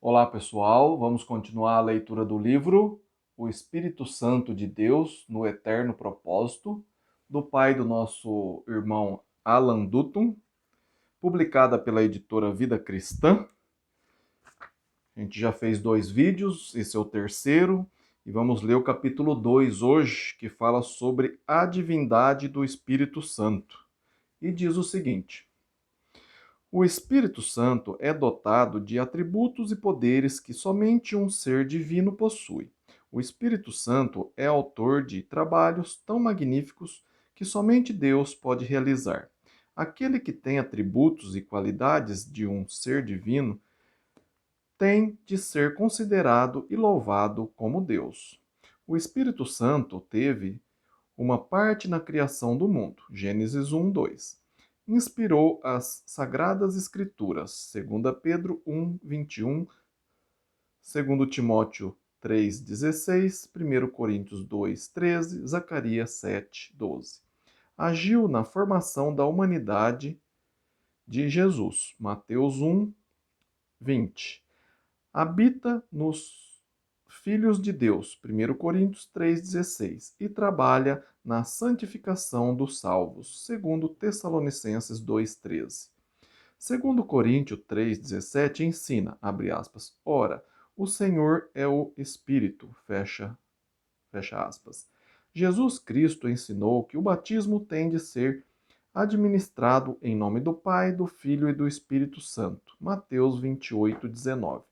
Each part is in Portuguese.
Olá, pessoal. Vamos continuar a leitura do livro O Espírito Santo de Deus no Eterno Propósito, do pai do nosso irmão Alan Dutton, publicada pela editora Vida Cristã. A gente já fez 2 vídeos, esse é o terceiro, e vamos ler o capítulo 2 hoje, que fala sobre a divindade do Espírito Santo. E diz o seguinte: o Espírito Santo é dotado de atributos e poderes que somente um ser divino possui. O Espírito Santo é autor de trabalhos tão magníficos que somente Deus pode realizar. Aquele que tem atributos e qualidades de um ser divino tem de ser considerado e louvado como Deus. O Espírito Santo teve uma parte na criação do mundo. Gênesis 1, 2. Inspirou as Sagradas Escrituras. 2 Pedro 1, 21, 2 Timóteo 3, 16, 1 Coríntios 2, 13, Zacarias 7, 12. Agiu na formação da humanidade de Jesus. Mateus 1, 20. Habita nos filhos de Deus, 1 Coríntios 3,16, e trabalha na santificação dos salvos, segundo Tessalonicenses 2,13. Segundo Coríntios 3,17 ensina, abre aspas, ora, o Senhor é o Espírito, fecha aspas. Jesus Cristo ensinou que o batismo tem de ser administrado em nome do Pai, do Filho e do Espírito Santo. Mateus 28:19.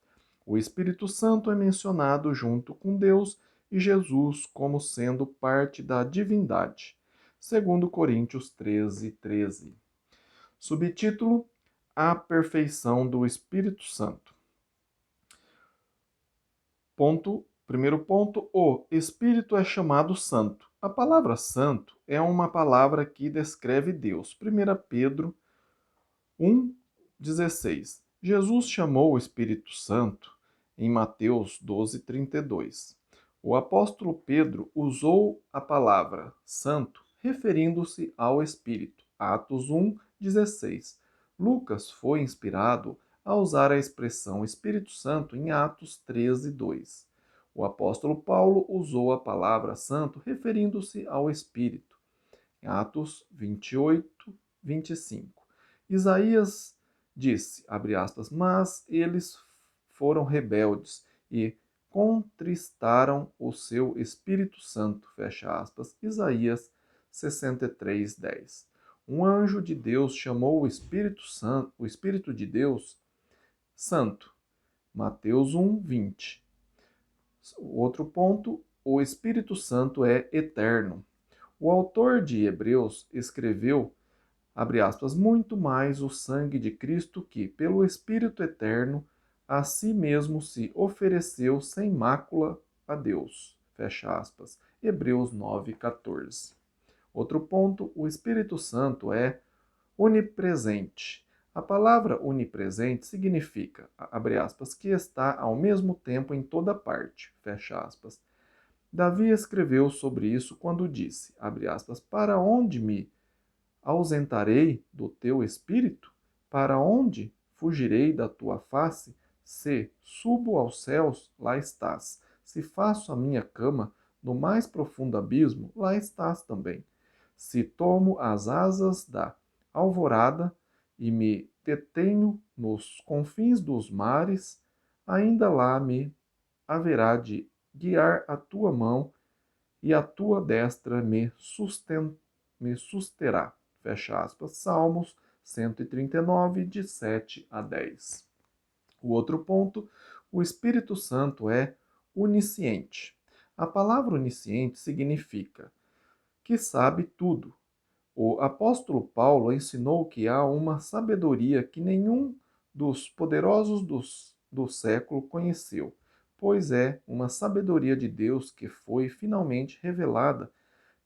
O Espírito Santo é mencionado junto com Deus e Jesus como sendo parte da divindade. Segundo Coríntios 13:13. Subtítulo: A perfeição do Espírito Santo. Primeiro ponto, o Espírito é chamado Santo. A palavra santo é uma palavra que descreve Deus. 1 Pedro 1,16. Jesus chamou o Espírito Santo em Mateus 12:32. O apóstolo Pedro usou a palavra santo referindo-se ao Espírito. Atos 1:16. Lucas foi inspirado a usar a expressão Espírito Santo em Atos 13:2. O apóstolo Paulo usou a palavra santo referindo-se ao Espírito. Atos 28:25. Isaías disse, abre aspas, mas eles foram rebeldes e contristaram o seu Espírito Santo, fecha aspas, Isaías 63:10. Um anjo de Deus chamou o Espírito Santo, o Espírito de Deus, Santo, Mateus 1:20. Outro ponto, o Espírito Santo é eterno. O autor de Hebreus escreveu, abre aspas, muito mais o sangue de Cristo que, pelo Espírito eterno, a si mesmo se ofereceu sem mácula a Deus. Fecha aspas. Hebreus 9:14. Outro ponto, o Espírito Santo é onipresente. A palavra onipresente significa, abre aspas, que está ao mesmo tempo em toda parte. Fecha aspas. Davi escreveu sobre isso quando disse, abre aspas, para onde me ausentarei do teu espírito? Para onde fugirei da tua face? Se subo aos céus, lá estás. Se faço a minha cama no mais profundo abismo, lá estás também. Se tomo as asas da alvorada e me detenho nos confins dos mares, ainda lá me haverá de guiar a tua mão e a tua destra me susterá. Fecha aspas. Salmos 139, de 7 a 10. O outro ponto, o Espírito Santo é onisciente. A palavra onisciente significa que sabe tudo. O apóstolo Paulo ensinou que há uma sabedoria que nenhum dos poderosos do século conheceu, pois é uma sabedoria de Deus que foi finalmente revelada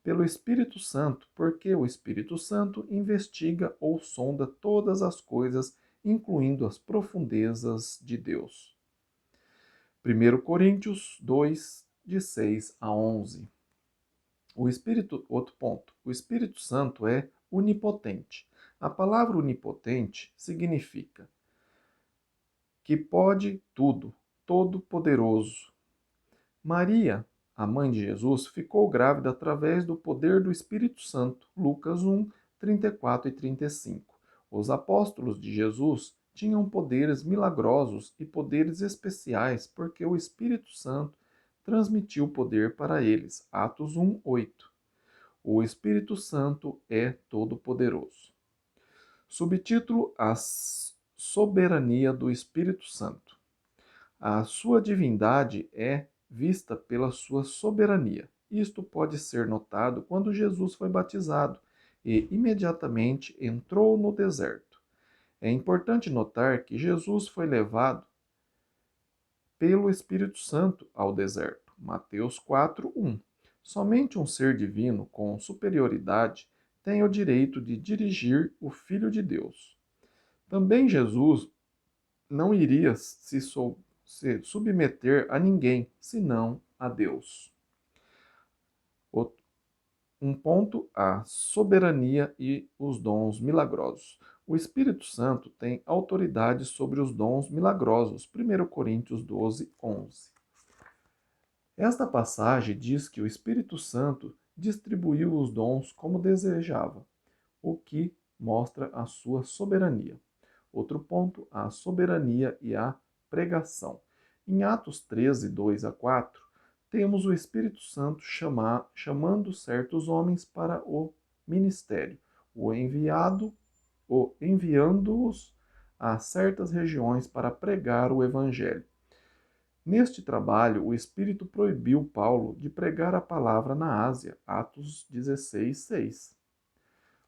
pelo Espírito Santo, porque o Espírito Santo investiga ou sonda todas as coisas, incluindo as profundezas de Deus. 1 Coríntios 2, de 6 a 11. Outro ponto, o Espírito Santo é onipotente. A palavra onipotente significa que pode tudo, todo-poderoso. Maria, a mãe de Jesus, ficou grávida através do poder do Espírito Santo. Lucas 1, 34 e 35. Os apóstolos de Jesus tinham poderes milagrosos e poderes especiais porque o Espírito Santo transmitiu poder para eles. Atos 1, 8. O Espírito Santo é todo-poderoso. Subtítulo: A soberania do Espírito Santo. A sua divindade é vista pela sua soberania. Isto pode ser notado quando Jesus foi batizado e imediatamente entrou no deserto. É importante notar que Jesus foi levado pelo Espírito Santo ao deserto. Mateus 4:1. Somente um ser divino com superioridade tem o direito de dirigir o Filho de Deus. Também Jesus não iria se submeter a ninguém, senão a Deus. Um ponto, a soberania e os dons milagrosos. O Espírito Santo tem autoridade sobre os dons milagrosos. 1 Coríntios 12, 11. Esta passagem diz que o Espírito Santo distribuiu os dons como desejava, o que mostra a sua soberania. Outro ponto, a soberania e a pregação. Em Atos 13, 2 a 4, temos o Espírito Santo chamando certos homens para o ministério, enviando-os a certas regiões para pregar o Evangelho. Neste trabalho, o Espírito proibiu Paulo de pregar a palavra na Ásia, Atos 16, 6.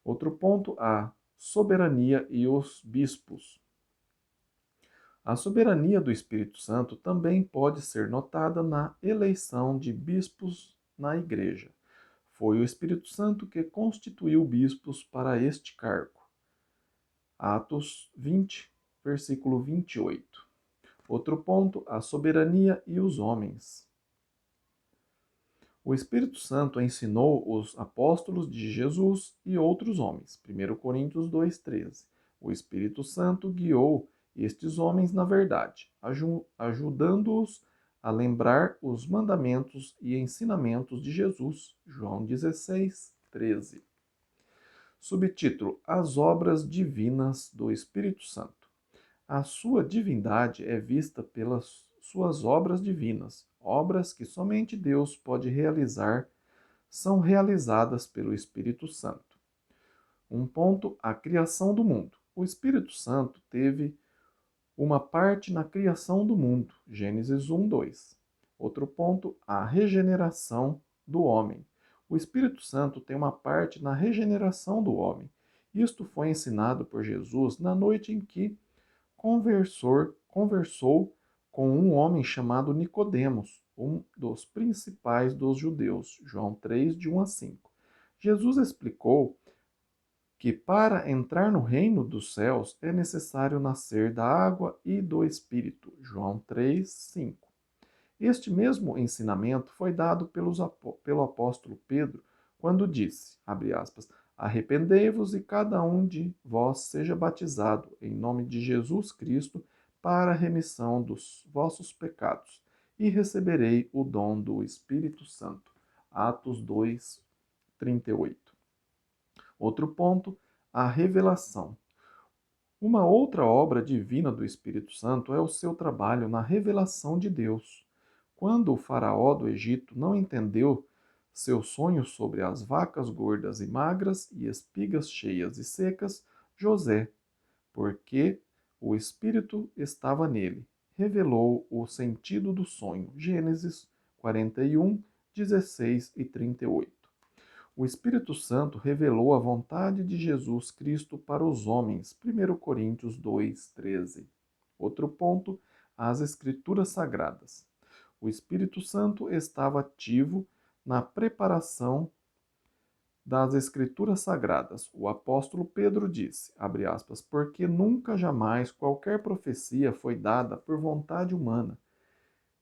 Outro ponto, a soberania e os bispos. A soberania do Espírito Santo também pode ser notada na eleição de bispos na Igreja. Foi o Espírito Santo que constituiu bispos para este cargo. Atos 20, versículo 28. Outro ponto, a soberania e os homens. O Espírito Santo ensinou os apóstolos de Jesus e outros homens. 1 Coríntios 2,13. O Espírito Santo guiou estes homens na verdade, ajudando-os a lembrar os mandamentos e ensinamentos de Jesus. João 16, 13. Subtítulo: As obras divinas do Espírito Santo. A sua divindade é vista pelas suas obras divinas. Obras que somente Deus pode realizar são realizadas pelo Espírito Santo. Um ponto, a criação do mundo. O Espírito Santo teve uma parte na criação do mundo. Gênesis 1, 2. Outro ponto, a regeneração do homem. O Espírito Santo tem uma parte na regeneração do homem. Isto foi ensinado por Jesus na noite em que conversou com um homem chamado Nicodemos, um dos principais dos judeus. João 3, de 1 a 5. Jesus explicou que para entrar no reino dos céus é necessário nascer da água e do Espírito. João 3, 5. Este mesmo ensinamento foi dado pelo apóstolo Pedro quando disse, abre aspas, arrependei-vos e cada um de vós seja batizado em nome de Jesus Cristo para a remissão dos vossos pecados e receberei o dom do Espírito Santo. Atos 2, 38. Outro ponto, a revelação. Uma outra obra divina do Espírito Santo é o seu trabalho na revelação de Deus. Quando o faraó do Egito não entendeu seu sonho sobre as vacas gordas e magras e espigas cheias e secas, José, porque o Espírito estava nele, revelou o sentido do sonho. Gênesis 41, 16 e 38. O Espírito Santo revelou a vontade de Jesus Cristo para os homens. 1 Coríntios 2, 13. Outro ponto, as Escrituras Sagradas. O Espírito Santo estava ativo na preparação das Escrituras Sagradas. O apóstolo Pedro disse, abre aspas, porque nunca jamais qualquer profecia foi dada por vontade humana.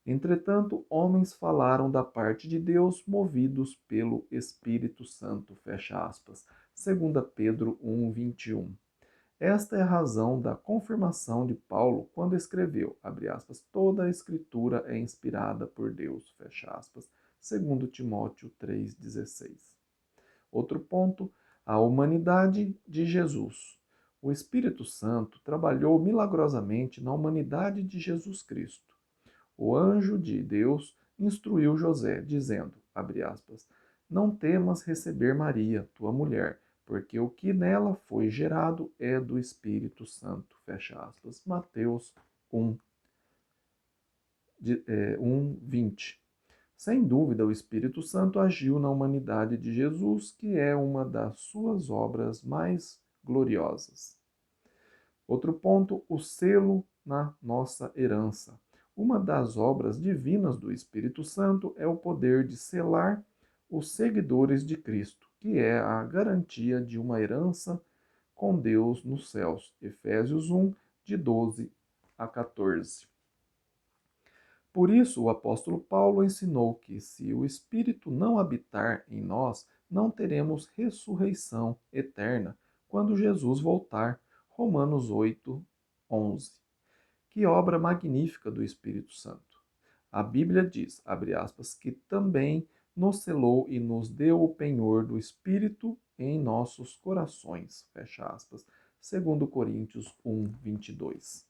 Entretanto, homens falaram da parte de Deus, movidos pelo Espírito Santo, fecha aspas. 2 Pedro 1, 21. Esta é a razão da confirmação de Paulo quando escreveu, abre aspas, toda a escritura é inspirada por Deus, fecha aspas, segundo Timóteo 3,16. Outro ponto, a humanidade de Jesus. O Espírito Santo trabalhou milagrosamente na humanidade de Jesus Cristo. O anjo de Deus instruiu José, dizendo, abre aspas, não temas receber Maria, tua mulher, porque o que nela foi gerado é do Espírito Santo, fecha aspas. Mateus 1, 1:20. Sem dúvida, o Espírito Santo agiu na humanidade de Jesus, que é uma das suas obras mais gloriosas. Outro ponto, o selo na nossa herança. Uma das obras divinas do Espírito Santo é o poder de selar os seguidores de Cristo, que é a garantia de uma herança com Deus nos céus. Efésios 1, de 12 a 14. Por isso, o apóstolo Paulo ensinou que, se o Espírito não habitar em nós, não teremos ressurreição eterna quando Jesus voltar. Romanos 8, 11. Que obra magnífica do Espírito Santo! A Bíblia diz, abre aspas, que também nos selou e nos deu o penhor do Espírito em nossos corações, fecha aspas, segundo Coríntios 1, 22.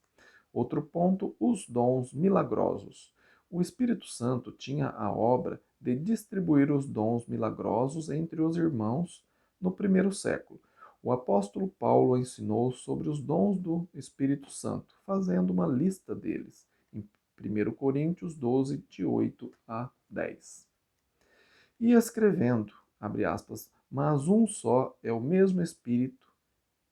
Outro ponto, os dons milagrosos. O Espírito Santo tinha a obra de distribuir os dons milagrosos entre os irmãos no primeiro século. O apóstolo Paulo ensinou sobre os dons do Espírito Santo, fazendo uma lista deles, em 1 Coríntios 12, de 8 a 10. E escrevendo, abre aspas, mas um só é o mesmo Espírito,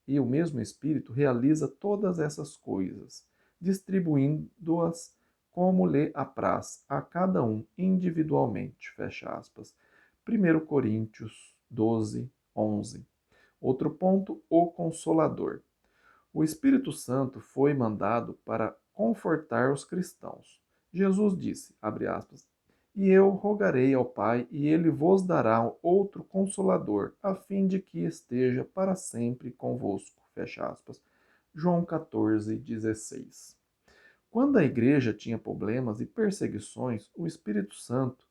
e o mesmo Espírito realiza todas essas coisas, distribuindo-as como lhe apraz a cada um individualmente. Fecha aspas. 1 Coríntios 12, 11. Outro ponto, o Consolador. O Espírito Santo foi mandado para confortar os cristãos. Jesus disse, abre aspas, e eu rogarei ao Pai, e ele vos dará outro Consolador, a fim de que esteja para sempre convosco. Fecha aspas. João 14, 16. Quando a igreja tinha problemas e perseguições, o Espírito Santo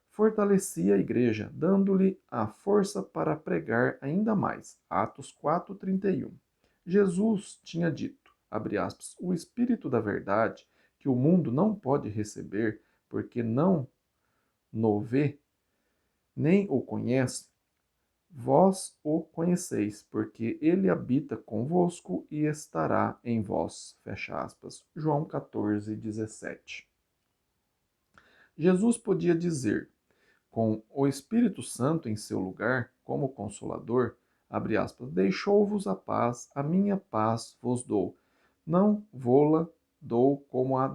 fortalecia a igreja, dando-lhe a força para pregar ainda mais. Atos 4:31. Jesus tinha dito, abre aspas, o Espírito da verdade, que o mundo não pode receber, porque não o vê, nem o conhece, vós o conheceis, porque ele habita convosco e estará em vós. Fecha aspas. João 14, 17. Jesus podia dizer, com o Espírito Santo em seu lugar, como Consolador, abre aspas, deixou-vos a paz, a minha paz vos dou. Não vô-la dou como a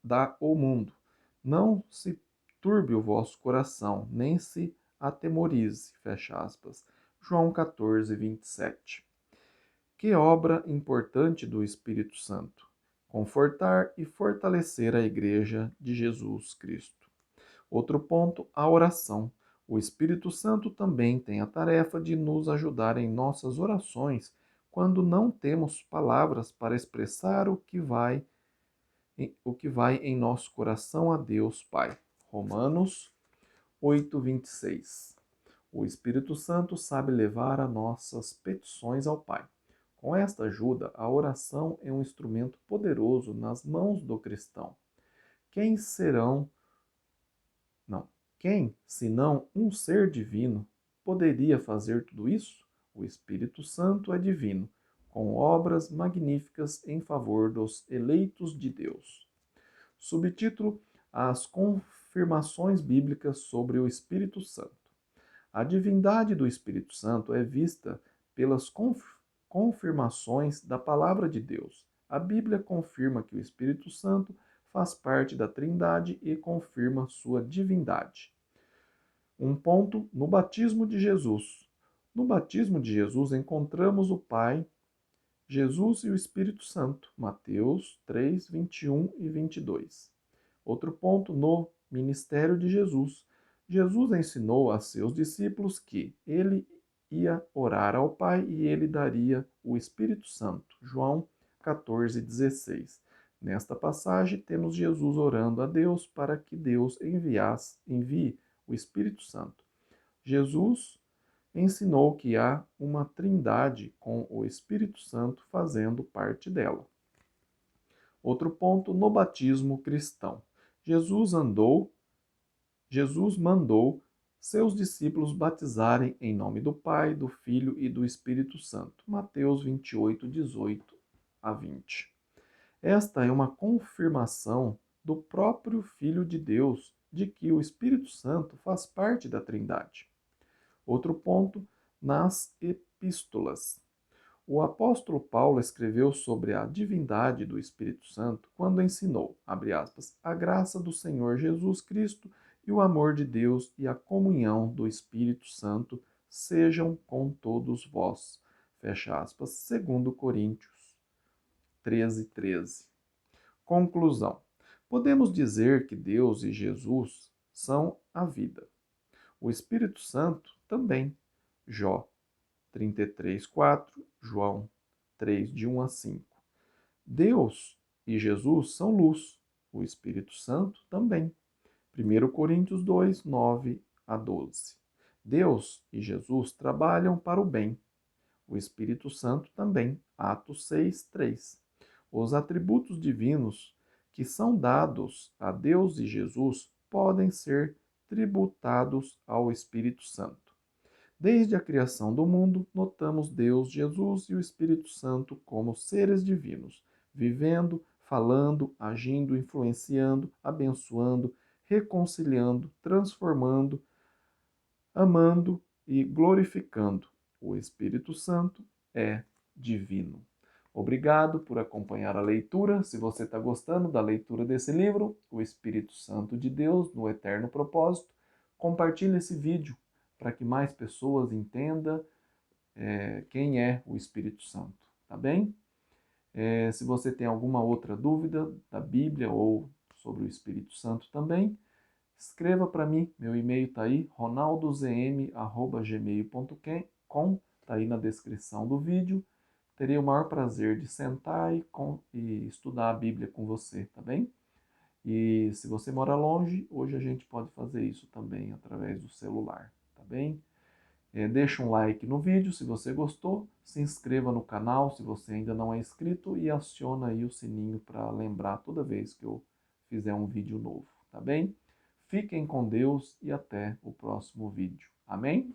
dá o mundo. Não se turbe o vosso coração, nem se atemorize. Fecha aspas. João 14, 27. Que obra importante do Espírito Santo! Confortar e fortalecer a Igreja de Jesus Cristo. Outro ponto, a oração. O Espírito Santo também tem a tarefa de nos ajudar em nossas orações quando não temos palavras para expressar o que vai em nosso coração a Deus Pai. Romanos 8:26. O Espírito Santo sabe levar as nossas petições ao Pai. Com esta ajuda, a oração é um instrumento poderoso nas mãos do cristão. Quem serão Não. Quem, senão um ser divino, poderia fazer tudo isso? O Espírito Santo é divino, com obras magníficas em favor dos eleitos de Deus. Subtítulo: As confirmações bíblicas sobre o Espírito Santo. A divindade do Espírito Santo é vista pelas confirmações da palavra de Deus. A Bíblia confirma que o Espírito Santo faz parte da Trindade e confirma sua divindade. Um ponto no batismo de Jesus. No batismo de Jesus encontramos o Pai, Jesus e o Espírito Santo. Mateus 3, 21 e 22. Outro ponto no ministério de Jesus. Jesus ensinou a seus discípulos que ele ia orar ao Pai e ele daria o Espírito Santo. João 14,16. Nesta passagem, temos Jesus orando a Deus para que Deus envie o Espírito Santo. Jesus ensinou que há uma trindade com o Espírito Santo fazendo parte dela. Outro ponto, no batismo cristão. Jesus mandou seus discípulos batizarem em nome do Pai, do Filho e do Espírito Santo. Mateus 28, 18 a 20. Esta é uma confirmação do próprio Filho de Deus de que o Espírito Santo faz parte da Trindade. Outro ponto, nas epístolas. O apóstolo Paulo escreveu sobre a divindade do Espírito Santo quando ensinou, abre aspas, a graça do Senhor Jesus Cristo e o amor de Deus e a comunhão do Espírito Santo sejam com todos vós. Fecha aspas, 2 Coríntios 13, 13. Conclusão. Podemos dizer que Deus e Jesus são a vida. O Espírito Santo também. Jó 33, 4, João 3, de 1 a 5. Deus e Jesus são luz, o Espírito Santo também. 1 Coríntios 2, 9 a 12. Deus e Jesus trabalham para o bem, o Espírito Santo também. Atos 6, 3. Os atributos divinos que são dados a Deus e Jesus podem ser tributados ao Espírito Santo. Desde a criação do mundo, notamos Deus, Jesus e o Espírito Santo como seres divinos, vivendo, falando, agindo, influenciando, abençoando, reconciliando, transformando, amando e glorificando. O Espírito Santo é divino. Obrigado por acompanhar a leitura. Se você está gostando da leitura desse livro, O Espírito Santo de Deus no Eterno Propósito, compartilhe esse vídeo para que mais pessoas entendam quem é o Espírito Santo, tá bem? Se você tem alguma outra dúvida da Bíblia ou sobre o Espírito Santo também, escreva para mim, meu e-mail está aí, ronaldozm@gmail.com, está aí na descrição do vídeo. Terei o maior prazer de sentar e estudar a Bíblia com você, tá bem? E se você mora longe, hoje a gente pode fazer isso também através do celular, tá bem? Deixa um like no vídeo se você gostou, se inscreva no canal se você ainda não é inscrito e aciona aí o sininho para lembrar toda vez que eu fizer um vídeo novo, tá bem? Fiquem com Deus e até o próximo vídeo. Amém?